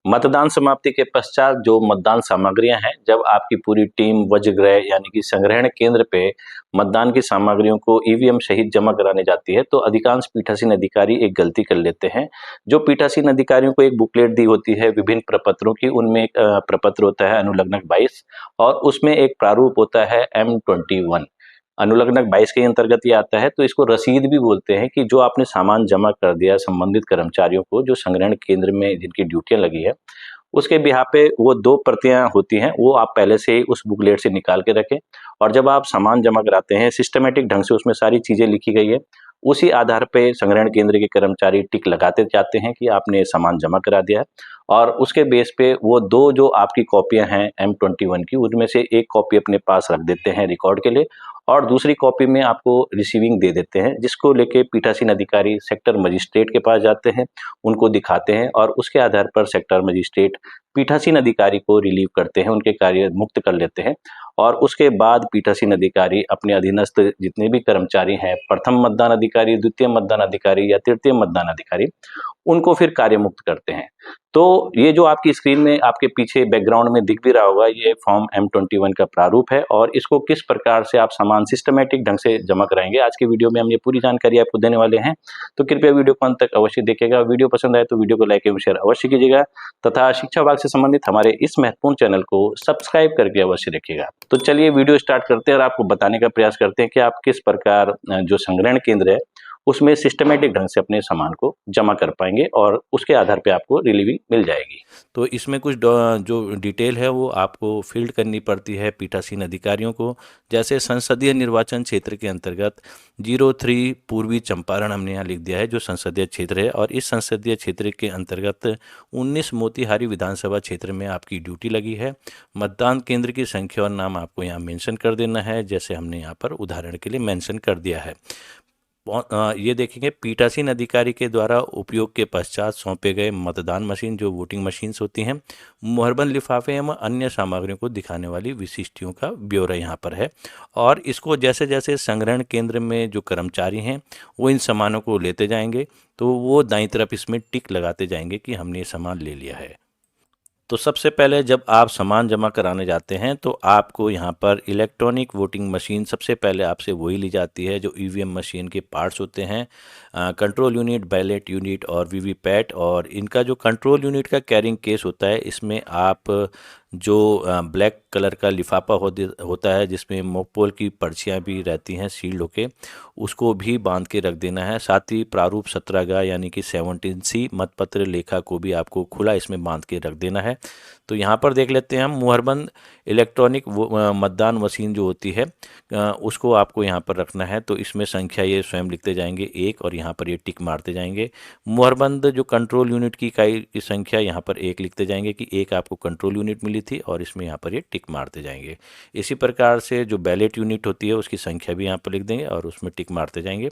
मतदान समाप्ति के पश्चात जो मतदान सामग्रियां हैं, जब आपकी पूरी टीम वज्रगृह यानी कि संग्रहण केंद्र पे मतदान की सामग्रियों को ईवीएम सहित जमा कराने जाती है, तो अधिकांश पीठासीन अधिकारी एक गलती कर लेते हैं। जो पीठासीन अधिकारियों को एक बुकलेट दी होती है विभिन्न प्रपत्रों की, उनमें एक प्रपत्र होता है अनुलग्नक 22 और उसमें एक प्रारूप होता है M21। अनुलग्नक 22 के अंतर्गत ये आता है, तो इसको रसीद भी बोलते हैं कि जो आपने सामान जमा कर दिया संबंधित कर्मचारियों को, जो संग्रहण केंद्र में जिनकी ड्यूटियां लगी है, उसके बिहाफ पे वो 2 प्रतियां होती हैं, वो आप पहले से ही उस बुकलेट से निकाल के रखें और जब आप सामान जमा कराते हैं सिस्टमैटिक ढंग से उसमें सारी चीज़ें लिखी गई है, उसी आधार पे संग्रहण केंद्र के कर्मचारी टिक लगाते जाते हैं कि आपने सामान जमा करा दिया है और उसके बेस पे वो 2 जो आपकी कॉपियां हैं M21 की, उनमें से एक कॉपी अपने पास रख देते हैं रिकॉर्ड के लिए और दूसरी कॉपी में आपको रिसीविंग दे देते हैं, जिसको लेके पीठासीन अधिकारी सेक्टर मजिस्ट्रेट के पास जाते हैं, उनको दिखाते हैं और उसके आधार पर सेक्टर मजिस्ट्रेट पीठासीन अधिकारी को रिलीव करते हैं, उनके कार्य मुक्त कर लेते हैं और उसके बाद पीठासीन अधिकारी अपने अधीनस्थ जितने भी कर्मचारी हैं, प्रथम मतदान अधिकारी, द्वितीय मतदान अधिकारी या तृतीय मतदान अधिकारी, उनको फिर कार्य मुक्त करते हैं। तो ये जो आपकी स्क्रीन में आपके पीछे बैकग्राउंड में दिख भी रहा होगा, ये फॉर्म M21 का प्रारूप है और इसको किस प्रकार से आप सामान सिस्टमैटिक ढंग से जमा कराएंगे, आज के वीडियो में हम ये पूरी जानकारी आपको देने वाले हैं। तो कृपया वीडियो को अंत तक अवश्य देखिएगा। वीडियो पसंद आए तो वीडियो को लाइक एवं शेयर अवश्य कीजिएगा तथा शिक्षा विभाग से संबंधित हमारे इस महत्वपूर्ण चैनल को सब्सक्राइब करके अवश्य रखिएगा। तो चलिए वीडियो स्टार्ट करते हैं और आपको बताने का प्रयास करते हैं कि आप किस प्रकार जो संग्रहण केंद्र है उसमें सिस्टमैटिक ढंग से अपने सामान को जमा कर पाएंगे और उसके आधार पे आपको रिलीविंग मिल जाएगी। तो इसमें कुछ जो डिटेल है वो आपको फील्ड करनी पड़ती है पीठासीन अधिकारियों को। जैसे संसदीय निर्वाचन क्षेत्र के अंतर्गत 03 पूर्वी चंपारण हमने यहाँ लिख दिया है जो संसदीय क्षेत्र है और इस संसदीय क्षेत्र के अंतर्गत 19 मोतिहारी विधानसभा क्षेत्र में आपकी ड्यूटी लगी है। मतदान केंद्र की संख्या और नाम आपको यहाँ मेंशन कर देना है, जैसे हमने यहाँ पर उदाहरण के लिए मेंशन कर दिया है। ये देखेंगे पीठासीन अधिकारी के द्वारा उपयोग के पश्चात सौंपे गए मतदान मशीन जो वोटिंग मशीन्स होती हैं, मुहरबंद लिफाफे एवं अन्य सामग्रियों को दिखाने वाली विशिष्टियों का ब्यौरा यहाँ पर है। और इसको जैसे जैसे संग्रहण केंद्र में जो कर्मचारी हैं वो इन सामानों को लेते जाएंगे तो वो दाईं तरफ इसमें टिक लगाते जाएंगे कि हमने ये सामान ले लिया है। तो सबसे पहले जब आप सामान जमा कराने जाते हैं तो आपको यहाँ पर इलेक्ट्रॉनिक वोटिंग मशीन सबसे पहले आपसे वही ली जाती है जो ईवीएम मशीन के पार्ट्स होते हैं, कंट्रोल यूनिट, बैलेट यूनिट और वीवीपैट। और इनका जो कंट्रोल यूनिट का कैरिंग केस होता है इसमें आप जो ब्लैक कलर का लिफाफा होता है जिसमें मोकपोल की पर्चियाँ भी रहती हैं सील्ड होके, उसको भी बांध के रख देना है। साथ ही प्रारूप 17 यानी कि 17C मतपत्र लेखा को भी आपको खुला इसमें बांध के रख देना है। तो यहाँ पर देख लेते हैं हम मुहरबंद इलेक्ट्रॉनिक मतदान मशीन जो होती है उसको आपको यहाँ पर रखना है। तो इसमें संख्या ये स्वयं लिखते जाएंगे 1 और यहाँ पर ये टिक मारते जाएंगे। मुहरबंद जो कंट्रोल यूनिट की इकाई की संख्या यहाँ पर 1 लिखते जाएंगे कि 1 आपको कंट्रोल यूनिट मिली थी और इसमें यहाँ पर ये टिक मारते जाएंगे। इसी प्रकार से जो बैलेट यूनिट होती है उसकी संख्या भी यहाँ पर लिख देंगे और उसमें टिक मारते जाएंगे।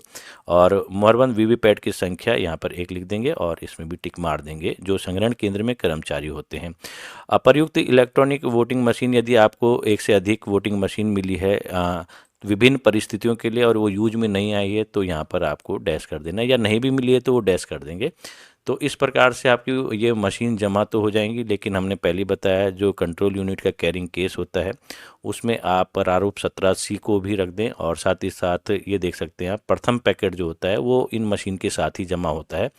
और मुहरबंद वीवीपैट की संख्या यहाँ पर 1 लिख देंगे और इसमें भी टिक मार देंगे जो संग्रहण केंद्र में कर्मचारी होते हैं। अप्रयुक्त इलेक्ट्रॉनिक वोटिंग मशीन, यदि आपको एक से अधिक वोटिंग मशीन मिली है विभिन्न परिस्थितियों के लिए और वो यूज में नहीं आई है तो यहाँ पर आपको डैश कर देना है, या नहीं भी मिली है तो वो डैश कर देंगे। तो इस प्रकार से आपकी ये मशीन जमा तो हो जाएंगी, लेकिन हमने पहले बताया जो कंट्रोल यूनिट का कैरिंग केस होता है उसमें आप प्रारूप 17C को भी रख दें और साथ ही साथ ये देख सकते हैं आप प्रथम पैकेट जो होता है वो इन मशीन के साथ ही जमा होता है।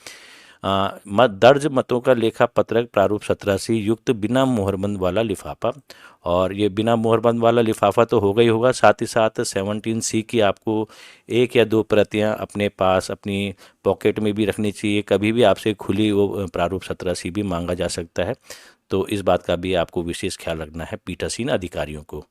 दर्ज मतों का लेखा पत्रक प्रारूप 17C युक्त बिना मोहरबंद वाला लिफाफा, और ये बिना मोहरबंद वाला लिफाफा तो होगा ही होगा, साथ ही साथ 17C की आपको 1 या 2 प्रतियां अपने पास अपनी पॉकेट में भी रखनी चाहिए। कभी भी आपसे खुली वो प्रारूप 17C भी मांगा जा सकता है, तो इस बात का भी आपको विशेष ख्याल रखना है पीठासीन अधिकारियों को।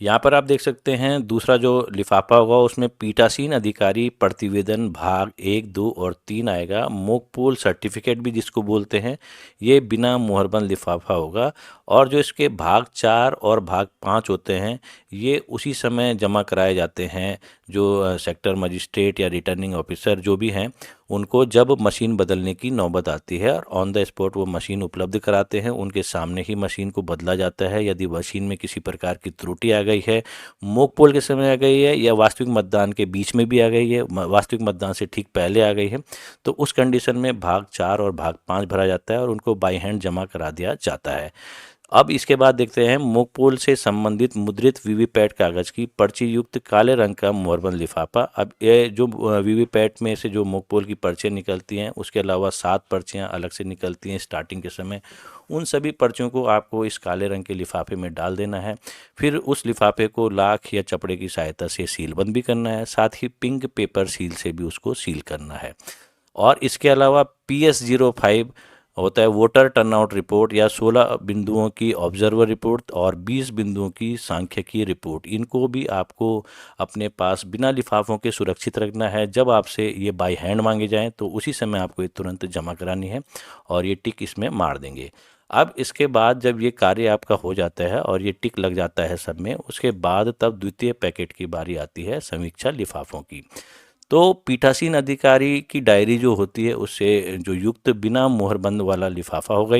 यहाँ पर आप देख सकते हैं दूसरा जो लिफाफा होगा उसमें पीठासीन अधिकारी प्रतिवेदन भाग 1, 2 और 3 आएगा। मोकपोल सर्टिफिकेट भी जिसको बोलते हैं, ये बिना मुहरबंद लिफाफा होगा। और जो इसके भाग 4 और भाग 5 होते हैं ये उसी समय जमा कराए जाते हैं जो सेक्टर मजिस्ट्रेट या रिटर्निंग ऑफिसर जो भी हैं, उनको जब मशीन बदलने की नौबत आती है और ऑन द स्पॉट वो मशीन उपलब्ध कराते हैं, उनके सामने ही मशीन को बदला जाता है। यदि मशीन में किसी प्रकार की त्रुटि आ गई है, मॉक पोल के समय आ गई है या वास्तविक मतदान के बीच में भी आ गई है, वास्तविक मतदान से ठीक पहले आ गई है, तो उस कंडीशन में भाग 4 और भाग 5 भरा जाता है और उनको बाई हैंड जमा करा दिया जाता है। अब इसके बाद देखते हैं मॉक पोल से संबंधित मुद्रित वीवीपैट कागज की पर्ची युक्त काले रंग का मुहरबंद लिफाफा। अब ये जो वीवीपैट में से जो मॉक पोल की पर्चियाँ निकलती हैं, उसके अलावा 7 पर्चियाँ अलग से निकलती हैं स्टार्टिंग के समय। उन सभी पर्चियों को आपको इस काले रंग के लिफाफे में डाल देना है। फिर उस लिफाफे को लाख या चपड़े की सहायता से सीलबंद भी करना है, साथ ही पिंक पेपर सील से भी उसको सील करना है। और इसके अलावा PS05 होता है वोटर टर्नआउट रिपोर्ट या 16 बिंदुओं की ऑब्जर्वर रिपोर्ट और 20 बिंदुओं की सांख्यिकीय रिपोर्ट, इनको भी आपको अपने पास बिना लिफाफों के सुरक्षित रखना है। जब आपसे ये बाय हैंड मांगे जाएं तो उसी समय आपको ये तुरंत जमा करानी है और ये टिक इसमें मार देंगे। अब इसके बाद जब ये कार्य आपका हो जाता है और ये टिक लग जाता है सब में, उसके बाद तब द्वितीय पैकेट की बारी आती है समीक्षा लिफाफों की। तो पीठासीन अधिकारी की डायरी जो होती है उससे जो युक्त बिना मोहरबंद वाला लिफाफा होगा,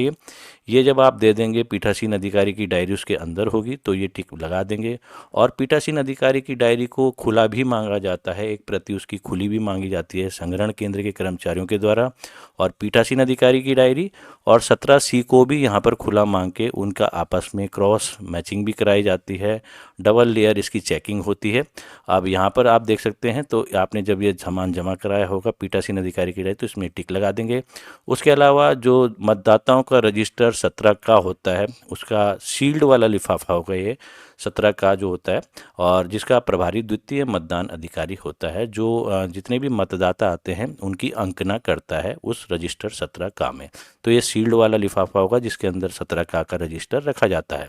ये जब आप दे देंगे पीठासीन अधिकारी की डायरी उसके अंदर होगी तो ये टिक लगा देंगे। और पीठासीन अधिकारी की डायरी को खुला भी मांगा जाता है, एक प्रति उसकी खुली भी मांगी जाती है संग्रहण केंद्र के कर्मचारियों के द्वारा। और पीठासीन अधिकारी की डायरी और 17C को भी यहाँ पर खुला मांग के उनका आपस में क्रॉस मैचिंग भी कराई जाती है, डबल लेयर इसकी चेकिंग होती है। अब यहाँ पर आप देख सकते हैं, तो आपने जब ये सामान जमा कराया होगा पीठासीन अधिकारी की डायरी तो इसमें टिक लगा देंगे। उसके अलावा जो मतदाताओं का रजिस्टर 17 का होता है, उसका सील्ड वाला लिफाफा होगा ये 17 का जो होता है, और जिसका प्रभारी द्वितीय मतदान अधिकारी होता है, जो जितने भी मतदाता आते हैं उनकी अंकना करता है उस रजिस्टर 17 का में। तो ये सील्ड वाला लिफाफा होगा जिसके अंदर 17 का रजिस्टर रखा जाता है।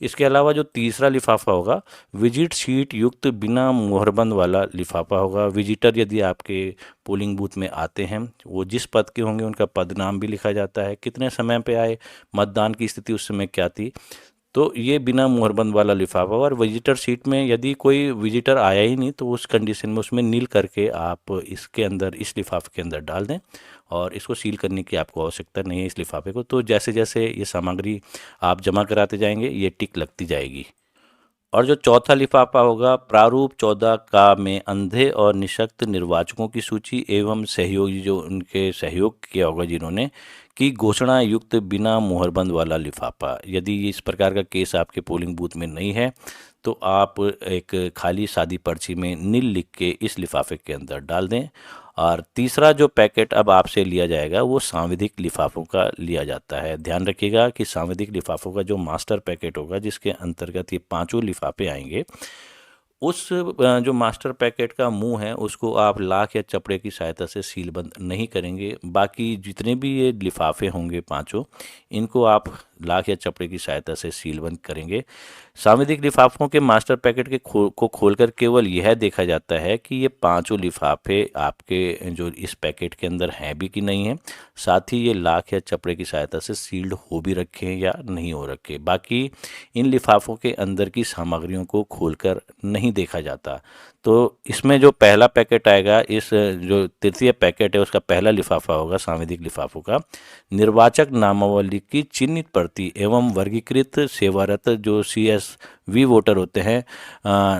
इसके अलावा जो तीसरा लिफाफा होगा विजिट शीट युक्त बिना मोहरबंद वाला लिफाफा होगा। विजिटर यदि आपके पोलिंग बूथ में आते हैं, वो जिस पद के होंगे उनका पद नाम भी लिखा जाता है, कितने समय पे आए, मतदान की स्थिति उस समय क्या थी, तो ये बिना मुहरबंद वाला लिफाफा। और विजिटर सीट में यदि कोई विजिटर आया ही नहीं तो उस कंडीशन में उसमें नील करके आप इसके अंदर इस लिफाफे के अंदर डाल दें और इसको सील करने की आपको आवश्यकता नहीं है इस लिफाफे को। तो जैसे जैसे ये सामग्री आप जमा कराते जाएंगे ये टिक लगती जाएगी। और जो चौथा लिफाफा होगा प्रारूप 14 का में अंधे और निशक्त निर्वाचकों की सूची एवं सहयोगी जो उनके सहयोग किया होगा जिन्होंने की घोषणा युक्त बिना मुहरबंद वाला लिफाफा। यदि इस प्रकार का केस आपके पोलिंग बूथ में नहीं है तो आप एक खाली सादी पर्ची में नील लिख के इस लिफाफे के अंदर डाल दें। और तीसरा जो पैकेट अब आपसे लिया जाएगा वो सांविधिक लिफाफों का लिया जाता है। ध्यान रखिएगा कि सांविधिक लिफाफों का जो मास्टर पैकेट होगा जिसके अंतर्गत ये 5 लिफाफे आएंगे, उस जो मास्टर पैकेट का मुंह है उसको आप लाख या चपड़े की सहायता से सीलबंद नहीं करेंगे। बाकी जितने भी ये लिफाफे होंगे 5, इनको आप लाख या चपड़े की सहायता से सीलबंद करेंगे। सांविधिक लिफाफों के मास्टर पैकेट के को खोलकर केवल यह देखा जाता है कि ये 5 लिफाफे आपके जो इस पैकेट के अंदर हैं भी कि नहीं है, साथ ही ये लाख या चपड़े की सहायता से सील्ड हो भी रखे हैं या नहीं हो रखे। बाकी इन लिफाफों के अंदर की सामग्रियों को खोलकर नहीं देखा जाता। तो इसमें जो पहला पैकेट आएगा, इस जो तृतीय पैकेट है उसका पहला लिफाफा होगा सांविधिक लिफाफों का निर्वाचक नामावली की चिन्हित प्रति एवं वर्गीकृत सेवारत जो CSV वोटर होते हैं,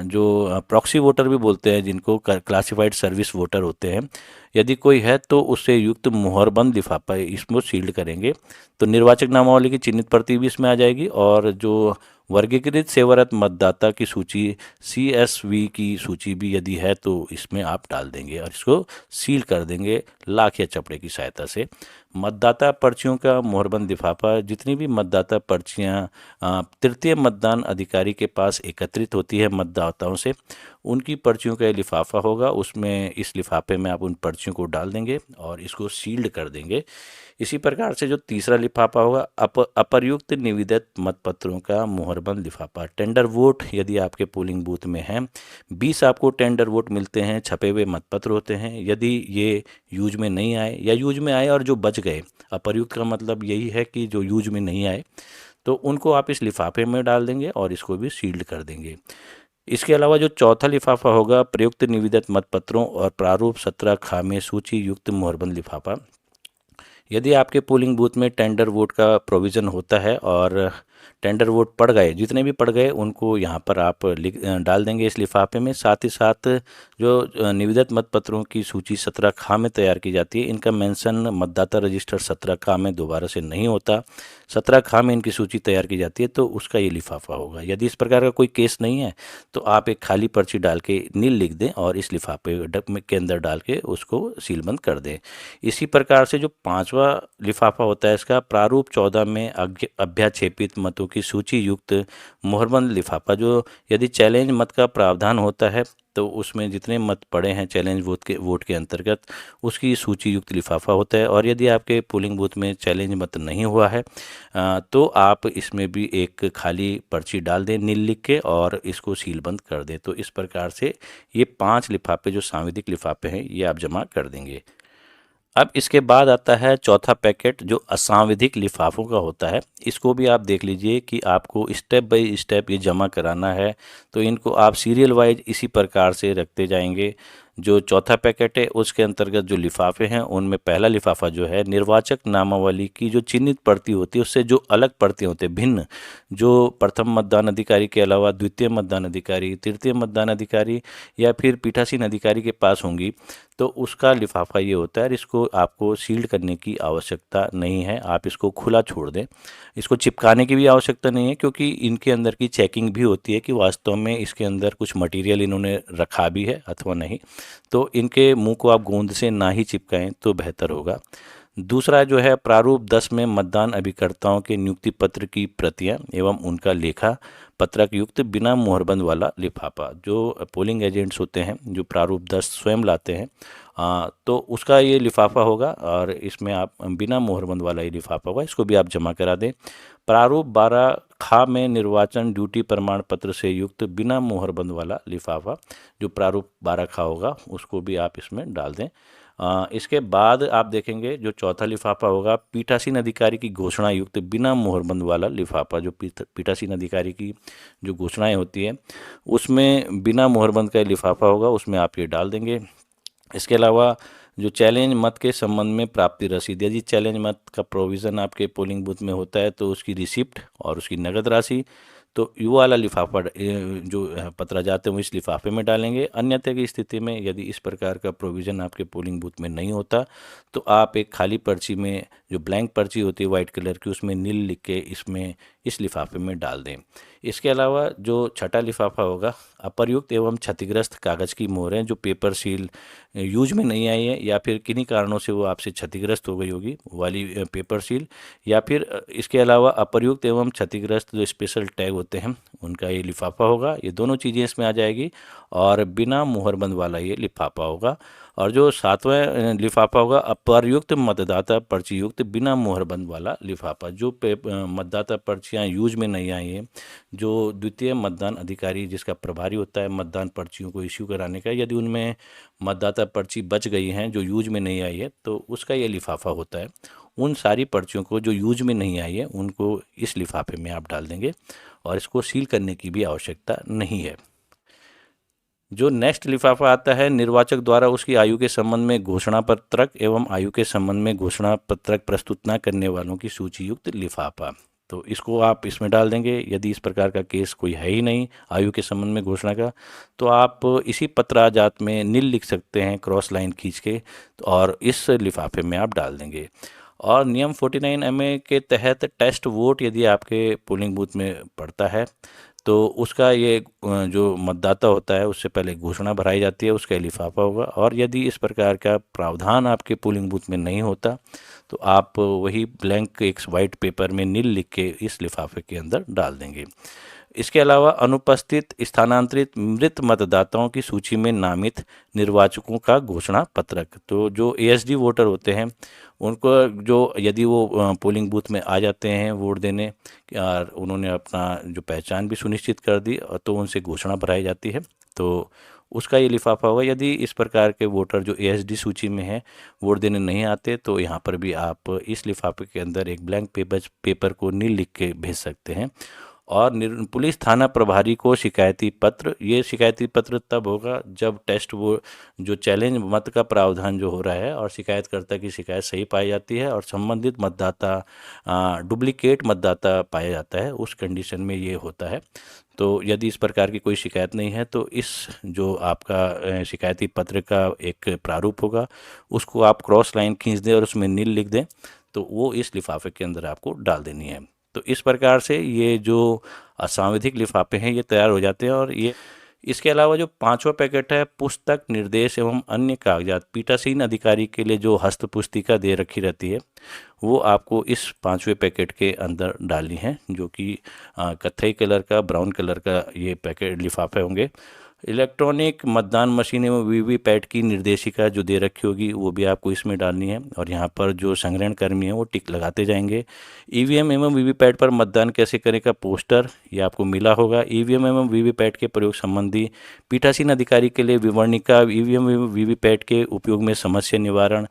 जो प्रॉक्सी वोटर भी बोलते हैं जिनको, क्लासिफाइड सर्विस वोटर होते हैं, यदि कोई है तो उससे युक्त मुहरबंद लिफाफा इसमें सील्ड करेंगे। तो निर्वाचक नामावली की चिन्हित प्रति भी इसमें आ जाएगी और जो वर्गीकृत सेवारत मतदाता की सूची CSV की सूची भी यदि है तो इसमें आप डाल देंगे और इसको सील कर देंगे लाख या चपड़े की सहायता से। मतदाता पर्चियों का मुहरबंद लिफाफा, जितनी भी मतदाता पर्चियां तृतीय मतदान अधिकारी के पास एकत्रित होती है मतदाताओं से, उनकी पर्चियों का लिफाफा होगा। उसमें इस लिफाफे में आप उन पर्चियों को डाल देंगे और इसको सील्ड कर देंगे। इसी प्रकार से जो तीसरा लिफाफा होगा अपर्युक्त निविदित मतपत्रों का मुहरबंद लिफाफा। टेंडर वोट यदि आपके पोलिंग बूथ में हैं, 20 आपको टेंडर वोट मिलते हैं, छपे हुए मतपत्र होते हैं। यदि ये यूज में नहीं आए या यूज में आए और जो बच गए, अपर्युक्त का मतलब यही है कि जो यूज में नहीं आए, तो उनको आप इस लिफाफे में डाल देंगे और इसको भी सील्ड कर देंगे। इसके अलावा जो चौथा लिफाफा होगा, प्रयुक्त निविदित मतपत्रों और प्रारूप 17 खा में सूची युक्त मुहरबंद लिफाफा। यदि आपके पोलिंग बूथ में टेंडर वोट का प्रोविज़न होता है और टेंडर वोट पड़ गए, जितने भी पड़ गए उनको यहाँ पर आप डाल देंगे इस लिफाफे में। साथ ही साथ जो निविदित मतपत्रों की सूची 17 खा में तैयार की जाती है, इनका मेंशन मतदाता रजिस्टर 17 खा में दोबारा से नहीं होता। 17 खा में इनकी सूची तैयार की जाती है, तो उसका ये लिफाफा होगा। यदि इस प्रकार का कोई केस नहीं है तो आप एक खाली पर्ची डाल के नील लिख दें और इस लिफाफे के अंदर डाल के उसको सीलबंद कर दें। इसी प्रकार से जो पांचवा लिफाफा होता है, इसका प्रारूप 14 में अभ्याक्षेपित मतों की सूची युक्त मुहरबंद लिफाफा। जो यदि चैलेंज मत का प्रावधान होता है तो उसमें जितने मत पड़े हैं चैलेंज वोट के अंतर्गत, उसकी सूची युक्त लिफाफा होता है। और यदि आपके पोलिंग बूथ में चैलेंज मत नहीं हुआ है तो आप इसमें भी एक खाली पर्ची डाल दें नील लिख के और इसको सीलबंद कर दें। तो इस प्रकार से ये 5 लिफाफे जो सांविधिक लिफाफे हैं ये आप जमा कर देंगे। अब इसके बाद आता है चौथा पैकेट जो असांविधिक लिफाफों का होता है। इसको भी आप देख लीजिए कि आपको स्टेप बाय स्टेप ये जमा कराना है, तो इनको आप सीरियल वाइज इसी प्रकार से रखते जाएंगे। जो चौथा पैकेट है उसके अंतर्गत जो लिफाफे हैं उनमें पहला लिफाफा जो है निर्वाचक नामावली की जो चिन्हित प्रति होती है उससे जो अलग प्रति होते हैं, भिन्न, जो प्रथम मतदान अधिकारी के अलावा द्वितीय मतदान अधिकारी, तृतीय मतदान अधिकारी या फिर पीठासीन अधिकारी के पास होंगी, तो उसका लिफाफा ये होता है। इसको आपको सील्ड करने की आवश्यकता नहीं है, आप इसको खुला छोड़ दें। इसको चिपकाने की भी आवश्यकता नहीं है क्योंकि इनके अंदर की चेकिंग भी होती है कि वास्तव में इसके अंदर कुछ मटेरियल इन्होंने रखा भी है अथवा नहीं। तो इनके मुंह को आप गोंद से ना ही चिपकाएं तो बेहतर होगा। दूसरा जो है प्रारूप 10 में मतदान अभिकर्ताओं के नियुक्ति पत्र की प्रतियां एवं उनका लेखा पत्रक युक्त बिना मुहरबंद वाला लिफाफा। जो पोलिंग एजेंट्स होते हैं जो प्रारूप 10 स्वयं लाते हैं तो उसका ये लिफाफा होगा और इसमें आप बिना मुहरबंद वाला ये लिफाफा होगा, इसको भी आप जमा करा दें। प्रारूप 12 खा में निर्वाचन ड्यूटी प्रमाण पत्र से युक्त बिना मुहरबंद वाला लिफाफा, जो प्रारूप 12 खा होगा उसको भी आप इसमें डाल दें। इसके बाद आप देखेंगे जो चौथा लिफाफा होगा पीठासीन अधिकारी की घोषणा युक्त बिना मुहरबंद वाला लिफाफा। जो पीठासीन अधिकारी की जो घोषणाएं होती है उसमें बिना मुहरबंद का लिफाफा होगा, उसमें आप ये डाल देंगे। इसके अलावा जो चैलेंज मत के संबंध में प्राप्ति रसीद, यदि चैलेंज मत का प्रोविज़न आपके पोलिंग बूथ में होता है तो उसकी रिसिप्ट और उसकी नगद राशि, तो यू वाला लिफाफा जो पत्र जाते हैं वो इस लिफाफे में डालेंगे। अन्यथा की स्थिति में यदि इस प्रकार का प्रोविज़न आपके पोलिंग बूथ में नहीं होता तो आप एक खाली पर्ची में, जो ब्लैंक पर्ची होती है वाइट कलर की, उसमें नील लिख के इसमें इस लिफाफे में डाल दें। इसके अलावा जो छठा लिफाफा होगा अप्रयुक्त एवं क्षतिग्रस्त कागज़ की मोहरें जो पेपर सील यूज में नहीं आई है या फिर किन्हीं कारणों से वो आपसे क्षतिग्रस्त हो गई होगी वाली पेपर सील, या फिर इसके अलावा अप्रयुक्त एवं क्षतिग्रस्त जो स्पेशल टैग होते हैं उनका ये लिफाफा होगा। ये दोनों चीज़ें इसमें आ जाएगी और बिना मुहरबंद वाला ये लिफाफा होगा। और जो सातवां लिफाफा होगा अप्रयुक्त मतदाता पर्ची युक्त बिना मुहरबंद वाला लिफाफा। जो मतदाता पर्चियां यूज में नहीं आई हैं, जो द्वितीय मतदान अधिकारी जिसका प्रभारी होता है मतदान पर्चियों को इश्यू कराने का, यदि उनमें मतदाता पर्ची बच गई हैं जो यूज में नहीं आई है तो उसका ये लिफाफा होता है। उन सारी पर्चियों को जो यूज में नहीं आई है उनको इस लिफाफे में आप डाल देंगे और इसको सील करने की भी आवश्यकता नहीं है। जो नेक्स्ट लिफाफा आता है निर्वाचक द्वारा उसकी आयु के संबंध में घोषणा पत्रक एवं आयु के संबंध में घोषणा पत्रक प्रस्तुत न करने वालों की सूची युक्त लिफाफा। तो इसको आप इसमें डाल देंगे। यदि इस प्रकार का केस कोई है ही नहीं आयु के संबंध में घोषणा का, तो आप इसी पत्राजात में नील लिख सकते हैं क्रॉस लाइन खींच के, और इस लिफाफे में आप डाल देंगे। और नियम 49 MA के तहत टेस्ट वोट यदि आपके पोलिंग बूथ में पड़ता है तो उसका ये जो मतदाता होता है उससे पहले घोषणा भराई जाती है, उसका लिफाफा होगा। और यदि इस प्रकार का प्रावधान आपके पोलिंग बूथ में नहीं होता तो आप वही ब्लैंक एक वाइट पेपर में नील लिख के इस लिफाफे के अंदर डाल देंगे। इसके अलावा अनुपस्थित स्थानांतरित मृत मतदाताओं की सूची में नामित निर्वाचकों का घोषणा पत्रक। तो जो ASD वोटर होते हैं उनको जो यदि वो पोलिंग बूथ में आ जाते हैं वोट देने और उन्होंने अपना जो पहचान भी सुनिश्चित कर दी तो उनसे घोषणा भराई जाती है, तो उसका ये लिफाफा होगा। यदि इस प्रकार के वोटर जो ASD सूची में है वोट देने नहीं आते तो यहाँ पर भी आप इस लिफाफे के अंदर एक ब्लैंक पेपर को नील लिख के भेज सकते हैं। और पुलिस थाना प्रभारी को शिकायती पत्र, ये शिकायती पत्र तब होगा जब टेस्ट वो जो चैलेंज मत का प्रावधान जो हो रहा है और शिकायतकर्ता की शिकायत सही पाई जाती है और संबंधित मतदाता डुप्लीकेट मतदाता पाया जाता है, उस कंडीशन में ये होता है। तो यदि इस प्रकार की कोई शिकायत नहीं है तो इस जो आपका शिकायती पत्र का एक प्रारूप होगा उसको आप क्रॉस लाइन खींच दें और उसमें नील लिख दें, तो वो इस लिफाफे के अंदर आपको डाल देनी है। तो इस प्रकार से ये जो असांविधिक लिफाफे हैं ये तैयार हो जाते हैं। और ये इसके अलावा जो पांचवा पैकेट है, पुस्तक निर्देश एवं अन्य कागजात, पीठासीन अधिकारी के लिए जो हस्त पुस्तिका दे रखी रहती है वो आपको इस पांचवें पैकेट के अंदर डालनी है, जो कि कत्थई कलर का, ब्राउन कलर का ये पैकेट लिफाफे होंगे। इलेक्ट्रॉनिक मतदान मशीन एवं वीवीपैट की निर्देशिका जो दे रखी होगी वो भी आपको इसमें डालनी है। और यहाँ पर जो संग्रहण कर्मी हैं वो टिक लगाते जाएंगे। ईवीएम एवं वीवीपैट पर मतदान कैसे करें का पोस्टर ये आपको मिला होगा। ईवीएम एवं वीवीपैट के प्रयोग संबंधी पीठासीन अधिकारी के लिए विवरणिका, ईवीएम एवं वीवीपैट के उपयोग में समस्या निवारण,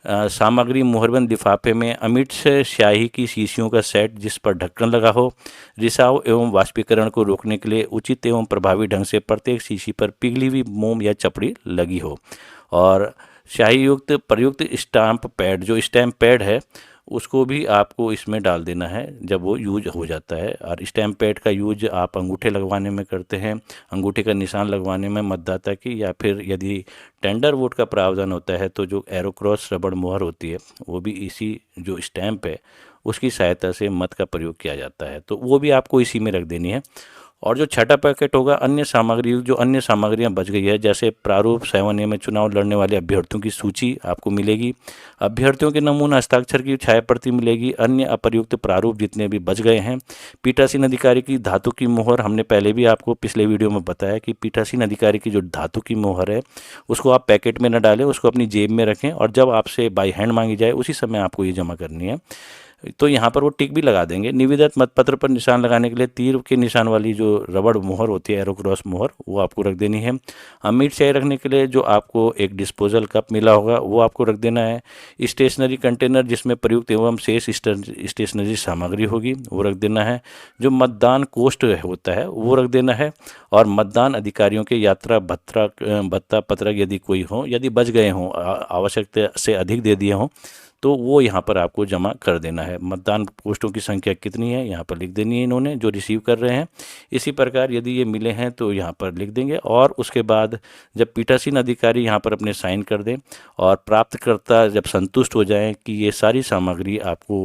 सामग्री मुहरबंद लिफाफे में अमिट स्याही की शीशियों का सेट जिस पर ढक्कन लगा हो, रिसाव एवं वाष्पीकरण को रोकने के लिए उचित एवं प्रभावी ढंग से प्रत्येक शीशी पर पिघली हुई मोम या चपड़ी लगी हो, और स्याही युक्त प्रयुक्त स्टाम्प पैड, जो स्टैम्प पैड है उसको भी आपको इसमें डाल देना है जब वो यूज हो जाता है। और स्टैम्प पैड का यूज आप अंगूठे लगवाने में करते हैं, अंगूठे का निशान लगवाने में मतदाता की, या फिर यदि टेंडर वोट का प्रावधान होता है तो जो एरोक्रॉस रबड़ मोहर होती है वो भी इसी जो स्टैम्प है उसकी सहायता से मत का प्रयोग किया जाता है, तो वो भी आपको इसी में रख देनी है। और जो छठा पैकेट होगा, अन्य सामग्री, जो अन्य सामग्रियां बच गई है जैसे प्रारूप 7A में चुनाव लड़ने वाले अभ्यर्थियों की सूची आपको मिलेगी, अभ्यर्थियों के नमूना हस्ताक्षर की छाया प्रति मिलेगी, अन्य अप्रयुक्त प्रारूप जितने भी बच गए हैं, पीठासीन अधिकारी की धातु की मोहर, हमने पहले भी आपको पिछले वीडियो में बताया कि पीठासीन अधिकारी की जो धातु की मोहर है उसको आप पैकेट में न डालें, उसको अपनी जेब में रखें और जब आपसे बाई हैंड मांगी जाए उसी समय आपको ये जमा करनी है। तो यहाँ पर वो टिक भी लगा देंगे। निविदा मतपत्र पर निशान लगाने के लिए तीर के निशान वाली जो रबड़ मोहर होती है, एरोक्रॉस मोहर, वो आपको रख देनी है। अमीर स्याही रखने के लिए जो आपको एक डिस्पोजल कप मिला होगा वो आपको रख देना है। स्टेशनरी कंटेनर जिसमें प्रयुक्त एवं शेष स्टेशनरी सामग्री होगी वो रख देना है। जो मतदान कोष्ठ होता है वो रख देना है। और मतदान अधिकारियों के यात्रा भत्ता पत्रक यदि कोई हो, यदि बच गए हों, आवश्यकता से अधिक दे दिए हों, तो वो यहाँ पर आपको जमा कर देना है। मतदान पोस्टों की संख्या कितनी है यहाँ पर लिख देनी है इन्होंने जो रिसीव कर रहे हैं। इसी प्रकार यदि ये मिले हैं तो यहाँ पर लिख देंगे। और उसके बाद जब पीठासीन अधिकारी यहाँ पर अपने साइन कर दें और प्राप्तकर्ता जब संतुष्ट हो जाएं कि ये सारी सामग्री आपको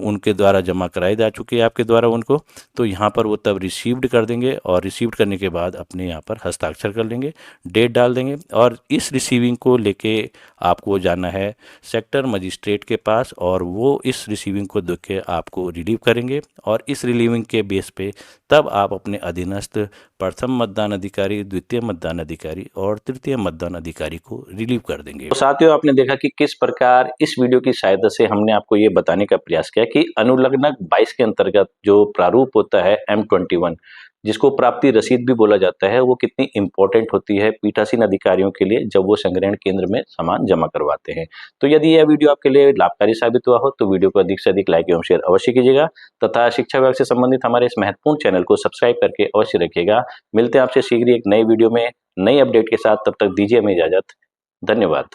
उनके द्वारा जमा कराई जा चुकी है आपके द्वारा उनको, तो यहाँ पर वो तब रिसीव्ड कर देंगे और रिसीव्ड करने के बाद अपने यहाँ पर हस्ताक्षर कर लेंगे, डेट डाल देंगे। और इस रिसीविंग को लेके आपको जाना है सेक्टर मजिस्ट्रेट के पास और वो इस रिसीविंग को देख के आपको रिलीव करेंगे। और इस रिलीविंग के बेस पे तब आप अपने अधीनस्थ प्रथम मतदान अधिकारी, द्वितीय मतदान अधिकारी और तृतीय मतदान अधिकारी को रिलीव कर देंगे। तो साथियों, आपने देखा कि किस प्रकार इस वीडियो की सहायता से हमने आपको ये बताने का प्रयास किया कि अनुलग्नक 22 के अंतर्गत जो प्रारूप होता है M21, जिसको प्राप्ति रसीद भी बोला जाता है, वो कितनी इंपॉर्टेंट होती है पीठासीन अधिकारियों के लिए जब वो संग्रहण केंद्र में सामान जमा करवाते हैं। तो यदि यह वीडियो आपके लिए लाभकारी साबित हुआ हो तो वीडियो को अधिक से अधिक लाइक एवं शेयर अवश्य कीजिएगा तथा शिक्षा विभाग से संबंधित हमारे इस महत्वपूर्ण चैनल को सब्सक्राइब करके अवश्य रखिएगा। मिलते हैं आपसे शीघ्र एक नई वीडियो में नई अपडेट के साथ, तब तक दीजिए हमें इजाजत। धन्यवाद।